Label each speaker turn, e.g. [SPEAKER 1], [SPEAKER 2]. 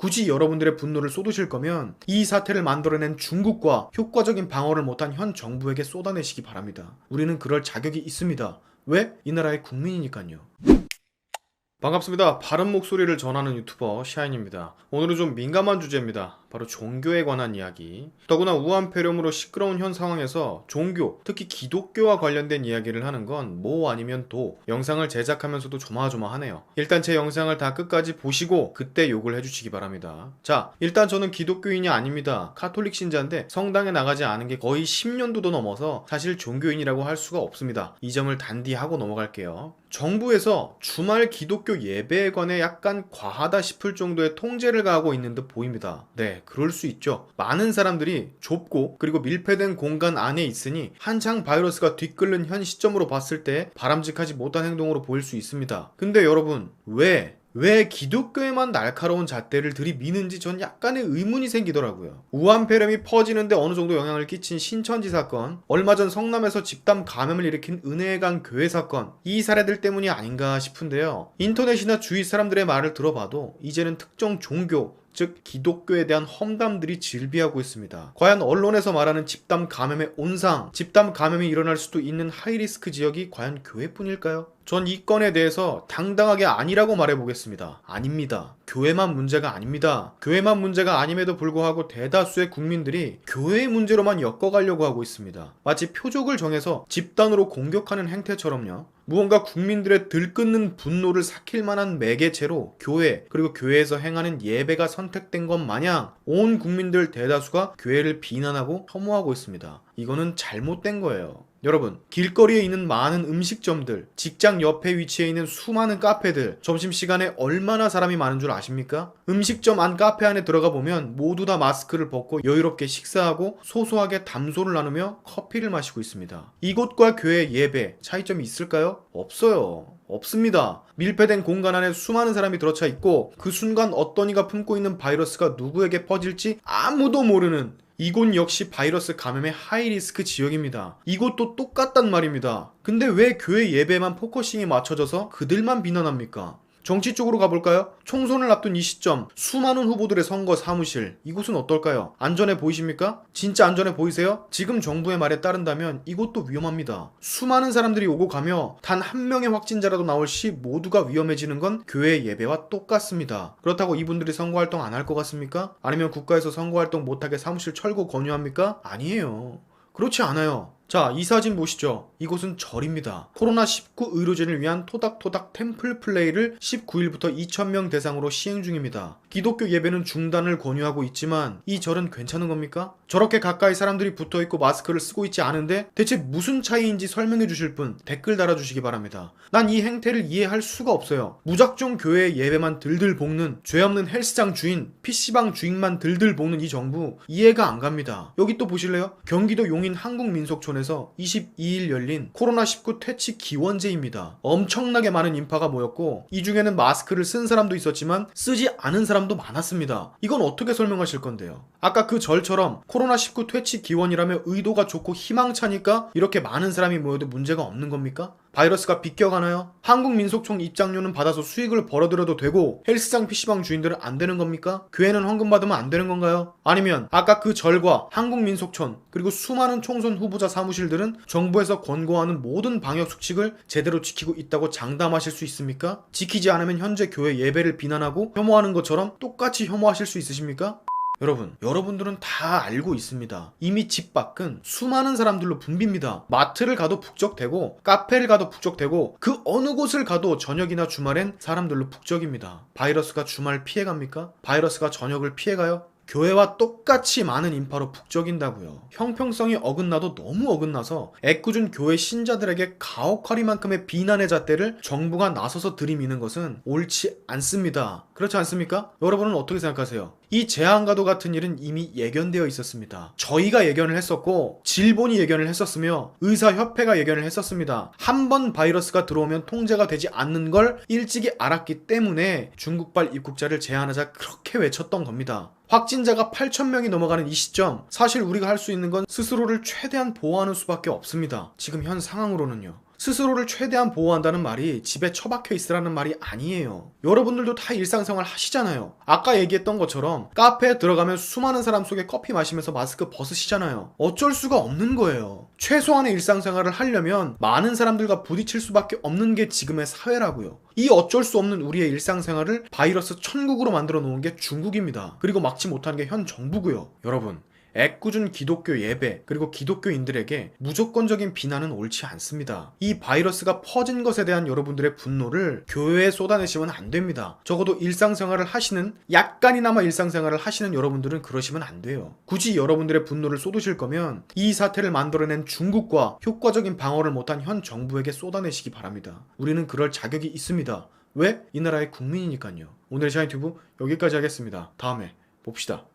[SPEAKER 1] 굳이 여러분들의 분노를 쏟으실 거면 이 사태를 만들어낸 중국과 효과적인 방어를 못한 현 정부에게 쏟아내시기 바랍니다. 우리는 그럴 자격이 있습니다. 왜? 이 나라의 국민이니까요. 반갑습니다. 바른 목소리를 전하는 유튜버 샤인입니다. 오늘은 좀 민감한 주제입니다. 바로 종교에 관한 이야기. 더구나 우한 폐렴으로 시끄러운 현 상황에서 종교, 특히 기독교와 관련된 이야기를 하는 건 뭐 아니면 도. 영상을 제작하면서도 조마조마하네요. 일단 제 영상을 다 끝까지 보시고 그때 욕을 해주시기 바랍니다. 자, 일단 저는 기독교인이 아닙니다. 카톨릭 신자인데 성당에 나가지 않은 게 거의 10년도도 넘어서 사실 종교인이라고 할 수가 없습니다. 이 점을 단디하고 넘어갈게요. 정부에서 주말 기독교 예배에 관해 약간 과하다 싶을 정도의 통제를 가하고 있는 듯 보입니다. 네, 그럴 수 있죠. 많은 사람들이 좁고 그리고 밀폐된 공간 안에 있으니 한창 바이러스가 뒤끓는 현 시점으로 봤을 때 바람직하지 못한 행동으로 보일 수 있습니다. 근데 여러분, 왜 기독교에만 날카로운 잣대를 들이미는지 전 약간의 의문이 생기더라고요. 우한 폐렴이 퍼지는데 어느 정도 영향을 끼친 신천지 사건, 얼마 전 성남에서 집단 감염을 일으킨 은혜의 강 교회 사건, 이 사례들 때문이 아닌가 싶은데요. 인터넷이나 주위 사람들의 말을 들어봐도 이제는 특정 종교, 즉 기독교에 대한 험담들이 질비하고 있습니다. 과연 언론에서 말하는 집단 감염의 온상, 집단 감염이 일어날 수도 있는 하이리스크 지역이 과연 교회뿐일까요? 전 이 건에 대해서 당당하게 아니라고 말해보겠습니다. 아닙니다. 교회만 문제가 아닙니다. 교회만 문제가 아님에도 불구하고 대다수의 국민들이 교회의 문제로만 엮어가려고 하고 있습니다. 마치 표적을 정해서 집단으로 공격하는 행태처럼요. 무언가 국민들의 들끓는 분노를 삭힐 만한 매개체로 교회, 그리고 교회에서 행하는 예배가 선택된 것 마냥 온 국민들 대다수가 교회를 비난하고 혐오하고 있습니다. 이거는 잘못된 거예요. 여러분, 길거리에 있는 많은 음식점들, 직장 옆에 위치해 있는 수많은 카페들, 점심시간에 얼마나 사람이 많은 줄 아십니까? 음식점 안 카페 안에 들어가 보면 모두 다 마스크를 벗고 여유롭게 식사하고 소소하게 담소를 나누며 커피를 마시고 있습니다. 이곳과 교회 예배, 차이점이 있을까요? 없어요. 없습니다. 밀폐된 공간 안에 수많은 사람이 들어차 있고 그 순간 어떤 이가 품고 있는 바이러스가 누구에게 퍼질지 아무도 모르는, 이곳 역시 바이러스 감염의 하이리스크 지역입니다. 이곳도 똑같단 말입니다. 근데 왜 교회 예배만 포커싱이 맞춰져서 그들만 비난합니까? 정치 쪽으로 가볼까요? 총선을 앞둔 이 시점, 수많은 후보들의 선거 사무실, 이곳은 어떨까요? 안전해 보이십니까? 진짜 안전해 보이세요? 지금 정부의 말에 따른다면 이곳도 위험합니다. 수많은 사람들이 오고 가며 단 한 명의 확진자라도 나올 시 모두가 위험해지는 건 교회 예배와 똑같습니다. 그렇다고 이분들이 선거활동 안 할 것 같습니까? 아니면 국가에서 선거활동 못하게 사무실 철거 권유합니까? 아니에요. 그렇지 않아요. 자, 이 사진 보시죠. 이곳은 절입니다. 코로나19 의료진을 위한 토닥토닥 템플 플레이를 19일부터 2,000명 대상으로 시행 중입니다. 기독교 예배는 중단을 권유하고 있지만 이 절은 괜찮은 겁니까? 저렇게 가까이 사람들이 붙어있고 마스크를 쓰고 있지 않은데 대체 무슨 차이인지 설명해 주실 분 댓글 달아주시기 바랍니다. 난 이 행태를 이해할 수가 없어요. 무작정 교회의 예배만 들들 볶는, 죄 없는 헬스장 주인, PC방 주인만 들들 볶는 이 정부 이해가 안 갑니다. 여기 또 보실래요? 경기도 용인 한국민속촌에서 22일 열린 코로나19 퇴치 기원제입니다. 엄청나게 많은 인파가 모였고 이 중에는 마스크를 쓴 사람도 있었지만 쓰지 않은 사람도 많았습니다. 이건 어떻게 설명하실 건데요? 아까 그 절처럼 코로나19 퇴치 기원이라며 의도가 좋고 희망차니까 이렇게 많은 사람이 모여도 문제가 없는 겁니까? 바이러스가 비껴가나요? 한국민속촌 입장료는 받아서 수익을 벌어들여도 되고 헬스장 PC방 주인들은 안 되는 겁니까? 교회는 헌금 받으면 안 되는 건가요? 아니면 아까 그 절과 한국민속촌 그리고 수많은 총선 후보자 사무실들은 정부에서 권고하는 모든 방역 수칙을 제대로 지키고 있다고 장담하실 수 있습니까? 지키지 않으면 현재 교회 예배를 비난하고 혐오하는 것처럼 똑같이 혐오하실 수 있으십니까? 여러분들은 다 알고 있습니다. 이미 집 밖은 수많은 사람들로 붐빕니다. 마트를 가도 북적대고 카페를 가도 북적대고 그 어느 곳을 가도 저녁이나 주말엔 사람들로 북적입니다. 바이러스가 주말 피해갑니까? 바이러스가 저녁을 피해가요? 교회와 똑같이 많은 인파로 북적인다고요. 형평성이 어긋나도 너무 어긋나서 애꿎은 교회 신자들에게 가혹하리만큼의 비난의 잣대를 정부가 나서서 들이미는 것은 옳지 않습니다. 그렇지 않습니까? 여러분은 어떻게 생각하세요? 이 재앙과도 같은 일은 이미 예견되어 있었습니다. 저희가 예견을 했었고 질본이 예견을 했었으며 의사협회가 예견을 했었습니다. 한 번 바이러스가 들어오면 통제가 되지 않는 걸 일찍이 알았기 때문에 중국발 입국자를 제한하자 그렇게 외쳤던 겁니다. 확진자가 8,000명이 넘어가는 이 시점, 사실 우리가 할 수 있는 건 스스로를 최대한 보호하는 수밖에 없습니다. 지금 현 상황으로는요. 스스로를 최대한 보호한다는 말이 집에 처박혀 있으라는 말이 아니에요. 여러분들도 다 일상생활 하시잖아요. 아까 얘기했던 것처럼 카페에 들어가면 수많은 사람 속에 커피 마시면서 마스크 벗으시잖아요. 어쩔 수가 없는 거예요. 최소한의 일상생활을 하려면 많은 사람들과 부딪힐 수밖에 없는 게 지금의 사회라고요. 이 어쩔 수 없는 우리의 일상생활을 바이러스 천국으로 만들어 놓은 게 중국입니다. 그리고 막지 못하는 게 현 정부고요. 여러분, 애꿎은 기독교 예배 그리고 기독교인들에게 무조건적인 비난은 옳지 않습니다. 이 바이러스가 퍼진 것에 대한 여러분들의 분노를 교회에 쏟아내시면 안 됩니다. 적어도 일상생활을 하시는, 약간이나마 일상생활을 하시는 여러분들은 그러시면 안 돼요. 굳이 여러분들의 분노를 쏟으실 거면 이 사태를 만들어낸 중국과 효과적인 방어를 못한 현 정부에게 쏟아내시기 바랍니다. 우리는 그럴 자격이 있습니다. 왜? 이 나라의 국민이니까요. 오늘의 샤인튜브 여기까지 하겠습니다. 다음에 봅시다.